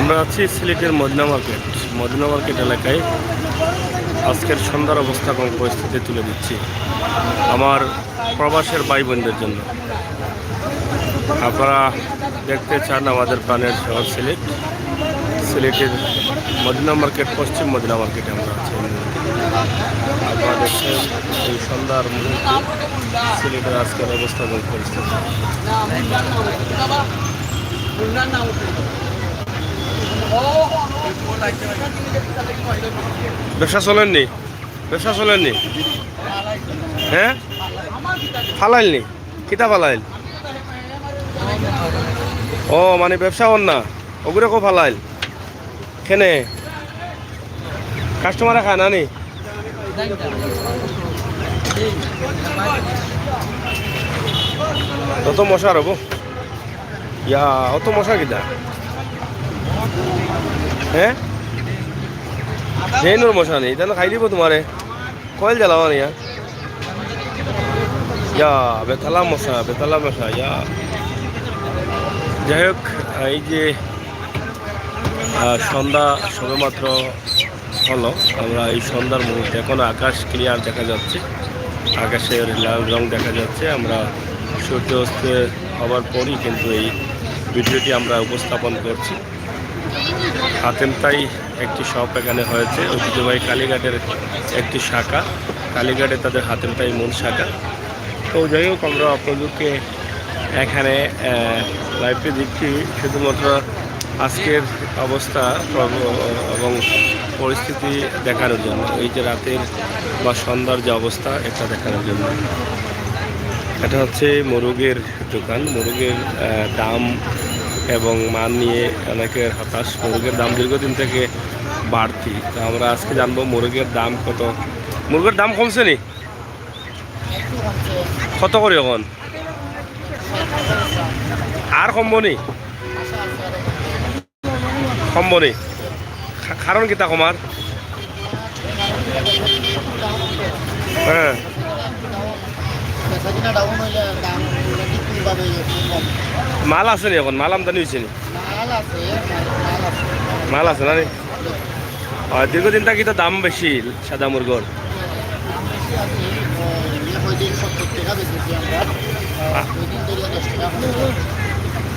আমরা আছি সিলেটের মদিনা মার্কেট এলাকায়। আজকের সন্ধ্যার অবস্থা এবং পরিস্থিতি তুলে দিচ্ছি আমার প্রবাসের ভাই বোনদের জন্য। আপনারা দেখতে চান আমাদের প্রাণের শহর সিলেটের মদিনা মার্কেট, পশ্চিম মদিনা মার্কেটে আমরা আছি। আপনারা দেখছেন এই সন্ধ্যার মুহূর্তে সিলেটের আজকের অবস্থা এবং পরিস্থিতি। ব্যবসা চলেননি? হ্যাঁ, ফালাইলনি? কিতা ফালাইল? ও মানে ব্যবসা হন না, ওগুলো কো ফালাইল খেনে কাস্টমারে খায় না নি? অত মশা রব ইয়া, অত মশা কিতা? হ্যাঁ, জেনুর মশা নেই তাহলে খাই দিব তোমারে। কয়েল জ্বালাবা নিয়া ইয়া, বেতালা মশা ইয়া। যাই হোক, এই যে সন্ধ্যা সবেমাত্র হলো, আমরা এই সন্ধ্যার মুহূর্তে এখন আকাশ ক্লিয়ার দেখা যাচ্ছে, আকাশের লাল রং দেখা যাচ্ছে। আমরা সূর্য অস্ত হওয়ার পরই কিন্তু এই ভিডিওটি আমরা উপস্থাপন করছি। হাতেমতাই একটি শপ এখানে হয়েছে, ঐতিহ্যবাহী কালীঘাটের একটি শাখা। কালীঘাটে তাদের হাতেমতাই মূল শাখা। তো যাই হোক, আমরা আপনাদেরকে এখানে লাইভে দিচ্ছি শুধুমাত্র আজকের অবস্থা এবং পরিস্থিতি দেখানোর জন্য। এই যে রাতের বা সন্ধ্যার যে অবস্থা, এটা দেখানোর জন্য। এটা হচ্ছে মোরগের দোকান। মোরগের দাম এবং মান নিয়ে অনেকের হতাশ। মোরগের দাম দীর্ঘদিন থেকে বাড়তি। তো আমরা আজকে জানবো মোরগের দাম কত। মুরগের দাম কমছে নি? কত করে এখন? আর কমবো নি? কারণ কিতা কমার? হ্যাঁ, মাল আছে নি এখন? মাল আমদানি হয়েছে নি? মাল আছে না নি? দীর্ঘদিন থাকি তো দাম বেশি সাদা মুরগর।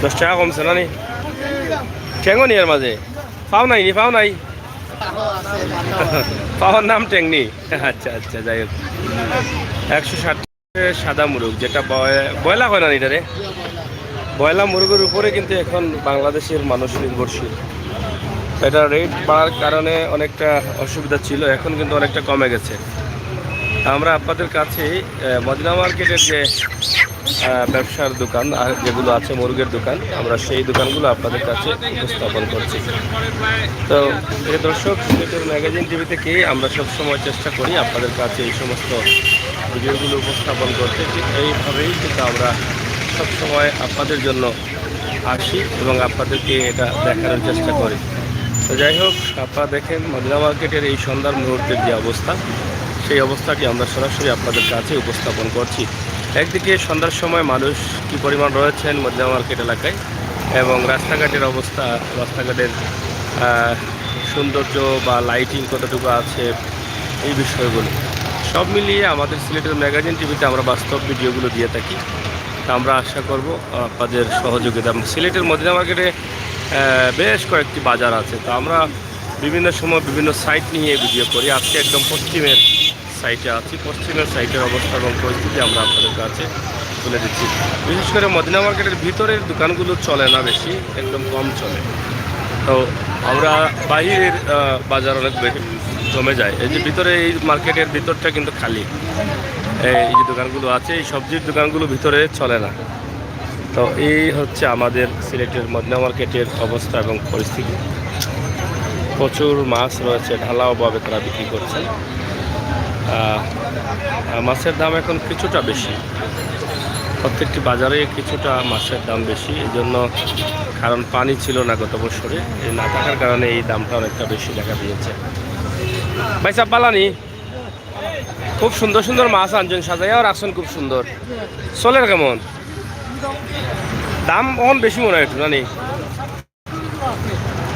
10 টাকা কমছে না নি? ঠেঙ্গো নি এর মাঝে? পাও নাই? পাওয়ার নাম টেংনি? আচ্ছা আচ্ছা, যাই হোক। 160 সাদা মুরগ, যেটা বয়লা হয় না এটারে? বয়লা মুরগের উপরে কিন্তু এখন বাংলাদেশের মানুষ নির্ভরশীল। এটা রেট বাড়ার কারণে অনেকটা অসুবিধা ছিল, এখন কিন্তু অনেকটা কমে গেছে। আমরা আপনাদের কাছে মদিনা মার্কেটের যে ব্যবসার দোকান আর যেগুলো আছে মুরগের দোকান, আমরা সেই দোকানগুলো আপনাদের কাছে উপস্থাপন করছি। তো এই দর্শক, সিলেটের ম্যাগাজিন টিভি থেকে আমরা সবসময় চেষ্টা করি আপনাদের কাছে এই সমস্ত ভিডিওগুলো উপস্থাপন করতে। ঠিক এইভাবেই কিন্তু আমরা সবসময় আপনাদের জন্য আসি এবং আপনাদেরকে এটা দেখানোর চেষ্টা করি। তো যাই হোক, আপনারা দেখেন মদিনা মার্কেটের এই সন্ধ্যার মুহূর্তের যে অবস্থা, সেই অবস্থাটি আমরা সরাসরি আপনাদের কাছে উপস্থাপন করছি। একদিকে সন্ধ্যার সময় মানুষ কী পরিমাণ রয়েছেন মদিনা মার্কেট এলাকায়, এবং রাস্তাঘাটের অবস্থা, রাস্তাঘাটের সৌন্দর্য বা লাইটিং কতটুকু আছে, এই বিষয়গুলো সব মিলিয়ে আমাদের সিলেটের ম্যাগাজিন টিভিতে আমরা বাস্তব ভিডিওগুলো দিয়ে থাকি। তা আমরা আশা করব আপনাদের সহযোগিতা। সিলেটের মদিনা মার্কেটে বেশ কয়েকটি বাজার আছে, তো আমরা বিভিন্ন সময় বিভিন্ন সাইট নিয়ে ভিডিও করি। আজকে একদম পশ্চিমের সাইটে আছি। পশ্চিমের সাইটের অবস্থা এবং পরিস্থিতি আমরা আপনাদের কাছে তুলে দিচ্ছি। বিশেষ করে মদিনা মার্কেটের ভিতরের দোকানগুলো চলে না, বেশি একদম কম চলে। তো আমরা বাইরের বাজার অনেক জমে যায়। এই যে ভিতরে এই মার্কেটের ভিতরটা কিন্তু খালি। এই যে দোকানগুলো আছে, এই সবজির দোকানগুলো ভিতরে চলে না। তো এই হচ্ছে আমাদের সিলেটের মদিনা মার্কেটের অবস্থা এবং পরিস্থিতি। প্রচুর মাছ রয়েছে, ঢালাওভাবে তারা বিক্রি করছেন। মাছের দাম এখন কিছুটা বেশি, প্রত্যেকটি বাজারে কিছুটা মাছের দাম বেশি। এই জন্য, কারণ পানি ছিল না গত বছরে, এই না থাকার কারণে এই দামটা অনেকটা বেশি দেখা দিয়েছে। ভাই সাহেব বালানি, খুব সুন্দর সুন্দর মাছ আনছেন, সাজাইয়াও রাখছেন খুব সুন্দর। চলের কেমন দাম? এখন বেশি মনে হয় একটু, না?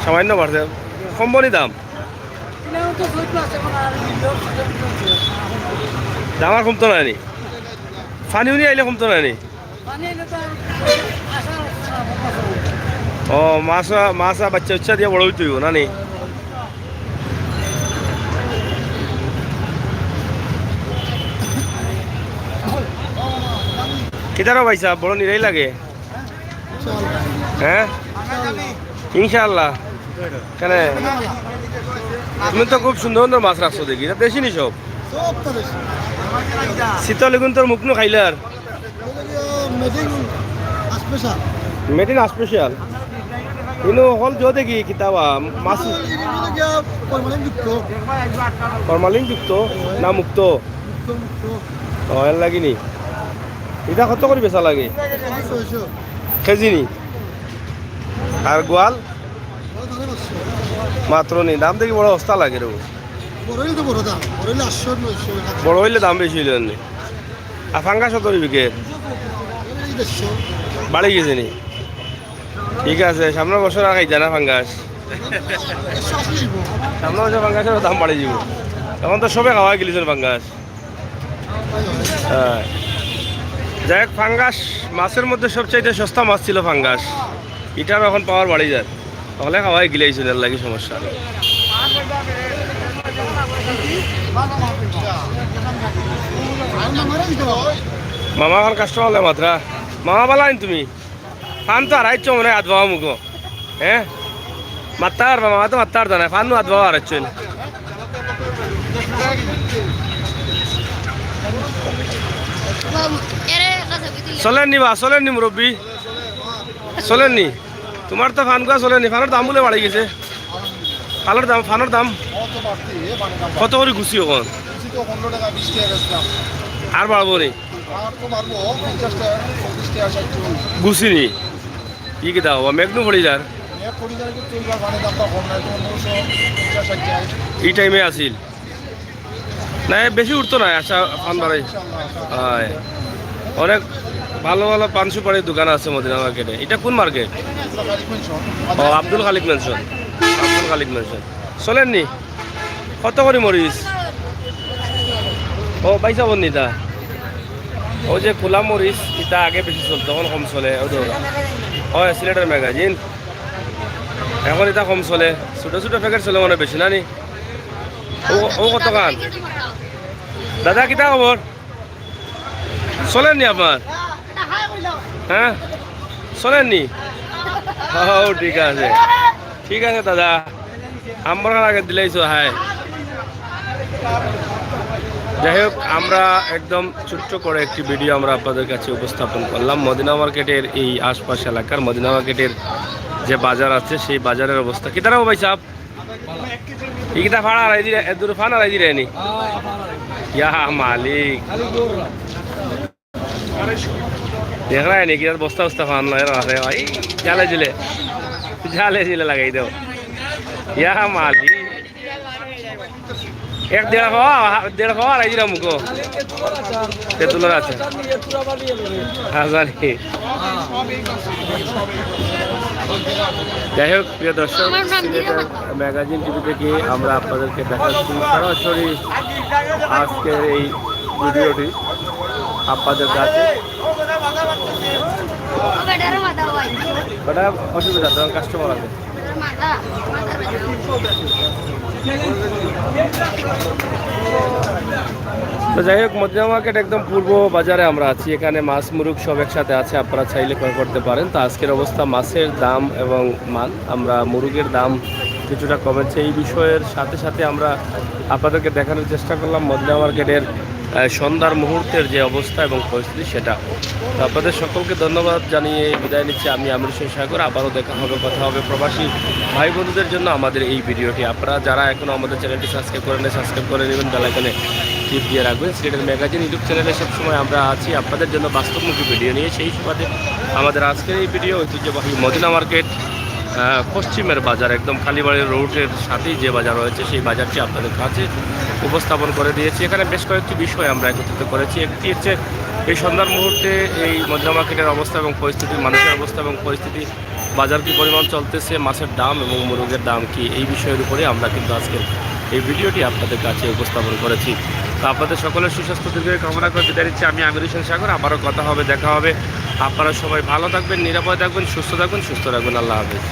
সামান্য বাড়ছে, কমবনি দাম? দাম আর কমতো নানি? পানি উনি আইলে কমতো নানি? ও মাছ বাচ্চা উচ্চা দিয়ে বড় হইতে নানি? কিতারও পাইছা বড় নিরাই লাগে? হ্যাঁ ইনশাআল্লাহ। কেন তুমি তো খুব সুন্দর সুন্দর মাছ রাখছো দেখি, দেশি নি সব? শীতল এগুন তোর মুখ নো খাইলে আর মেটিন স্পেশাল কিন্তু হল যো দেখি কিতাবা মাছ ফরমালিন যুক্ত না মুক্ত? এর লাগিনি এটা কত করে বেচা লাগে কেজি নি? আর গোয়াল মাত্র নি? দাম দেখি বড় সস্তা লাগে রে। বড় হইলে দাম বেশি হইলে নি। আর ফাঙ্গাস কত বিকেট বাড়ি গেছে নি? ঠিক আছে, সামনের বছর আর খাইছা না ফাঙ্গাস? সামনের বছর ফাঙ্গাসের দাম বাড়ি যাব। এখন তো সবে খাওয়া গেলিছেন ফাঙ্গাস। হ্যাঁ যাই হোক, ফাঙ্গাস মাছের মধ্যে সবচাইতে সস্তা মাছ ছিল ফাঙ্গাস। এটার এখন পাওয়ার বাড়ি যায়, তাহলে খাওয়াই গিলাইছিল, এর লাগে সমস্যা। মামা এখন কাস্টমার হলে মাত্রা মামা বালা আইন তুমি ফান তো হারাইছ মনে হয়, হাত বাবা মুখো। হ্যাঁ মাত্তা আর মামা তো মাত্তা আর জানায় ফান হাত বাবা হারাইছ। চলেননি বা চলেননি মুরব্বী চলেননি? তোমার তো ফান কোয়া চলেনি, ফানের দাম বলে বাড়ি গেছে। ফানের দাম কত করে গুছি এখন? আর বাড়বো নি গুছি নি? কি কি দাও মেঘনু পড়ি যার এই টাইমে আসিল না, বেশি উঠতো না। আশা ফান বাড়াই হয় অনেক ভালো ভালো পান সুপারির দোকান আছে মদিনা মার্কেটে। এটা কোন মার্কেট? ও আব্দুল খালিক মেনশন। আব্দুল খালিক মেনশন চলেননি? কত করে মরিচ? ও পাইসা বন্দিতা ও যে খোলা মরিচ এটা আগে বেশি চলতো, তখন কম চলে। ও সিলেটের ম্যাগাজিন এখন এটা কম চলে, ছোটো ছোটো প্যাকেট চলে মানে বেশি না নি? ও কত কান দাদা কিতা খবর চলেননি আপনার? হ্যাঁ চলেননি? ও ঠিক আছে ঠিক আছে দাদা, আমার আগে দিলেইছো। হ্যাঁ যাই হোক, আমরা একদম ছোট্ট করে একটি ভিডিও আমরা আপনাদের কাছে উপস্থাপন করলাম মদিনা মার্কেটের এই আশপাশ এলাকার। মদিনা মার্কেটের যে বাজার আছে সেই বাজারের অবস্থা কি দাঁড়াবো ভাই সাহেব? ইটা ফান আড়াই দিলে দূরে ফান আড়াই দিলে নি? ইয়া মালিক দেখ রা নাকি বস্তা বস্তা ফান নয় ভাই জালে জিলে লাগাই দাও। ইয়া মালিক এক দেড় খাওয়া আড়াই দিলাম মুখো তেঁতুলের আছে। হ্যাঁ জানি। যাই হোক প্রিয় দর্শক, সিলেটের ম্যাগাজিন টিভি থেকে আমরা আপনাদেরকে দেখাচ্ছি সরাসরি আজকের এই ভিডিওটি আপনাদের কাছে। অসুবিধা তখন কাস্টমার আছে। তো যাই হোক, মদিনা মার্কেট একদম পূর্ব বাজারে আমরা আছি। এখানে মাছ মুরুগ সব একসাথে আছে, আপনারা চাইলে ক্রয় করতে পারেন। তো আজকের অবস্থা মাছের দাম এবং মান, আমরা মুরুগের দাম কিছুটা কমেছে এই বিষয়ের সাথে সাথে আমরা আপনাদেরকে দেখানোর চেষ্টা করলাম মদিনা মার্কেটের সন্ধ্যার মুহূর্তের যে অবস্থা এবং পরিস্থিতি সেটা। তো আপনাদের সকলকে ধন্যবাদ জানিয়ে বিদায় নিচ্ছি আমি আমির হোসেন সাগর। আবারও দেখা হবে, কথা হবে প্রবাসী ভাই বন্ধুদের জন্য আমাদের এই ভিডিওটি। আপনারা যারা এখনও আমাদের চ্যানেলটি সাবস্ক্রাইব করেন সাবস্ক্রাইব করে নেবেন, বেল আইকনে টিপ দিয়ে রাখবেন। সিলেটের ম্যাগাজিন ইউটিউব চ্যানেলে সবসময় আমরা আছি আপনাদের জন্য বাস্তবমুখী ভিডিও নিয়ে। সেই সুবাদে আমাদের আজকের এই ভিডিও ঐতিহ্যবাহী মদিনা মার্কেট পশ্চিমের বাজার, একদম কালীবাড়ির রোডের সাথেই যে বাজার রয়েছে সেই বাজারটি আপনাদের কাছে উপস্থাপন করে দিয়েছি। এখানে বেশ কয়েকটি বিষয় আমরা একত্রিত করেছি। একটি হচ্ছে এই সন্ধ্যার মুহূর্তে এই মদিনা মার্কেটের অবস্থা এবং পরিস্থিতি, মানুষের অবস্থা এবং পরিস্থিতি বাজার কি পরিমাণ চলতেছে, মাছের দাম এবং মুরগের দাম কি, এই বিষয়ের উপরে আমরা কিন্তু আজকে এই ভিডিওটি আপনাদের কাছে উপস্থাপন করেছি। তো আপনাদের সকলের সুস্বাস্থ্য দীর্ঘ কামনা করে বিদায় নিচ্ছি। আমি আমির হোসেন সাগর। আবারও কথা হবে, দেখা হবে। আপনারা সবাই ভালো থাকবেন, নিরাপদে থাকবেন, সুস্থ থাকবেন, সুস্থ রাখবেন। আল্লাহ হাফেজ।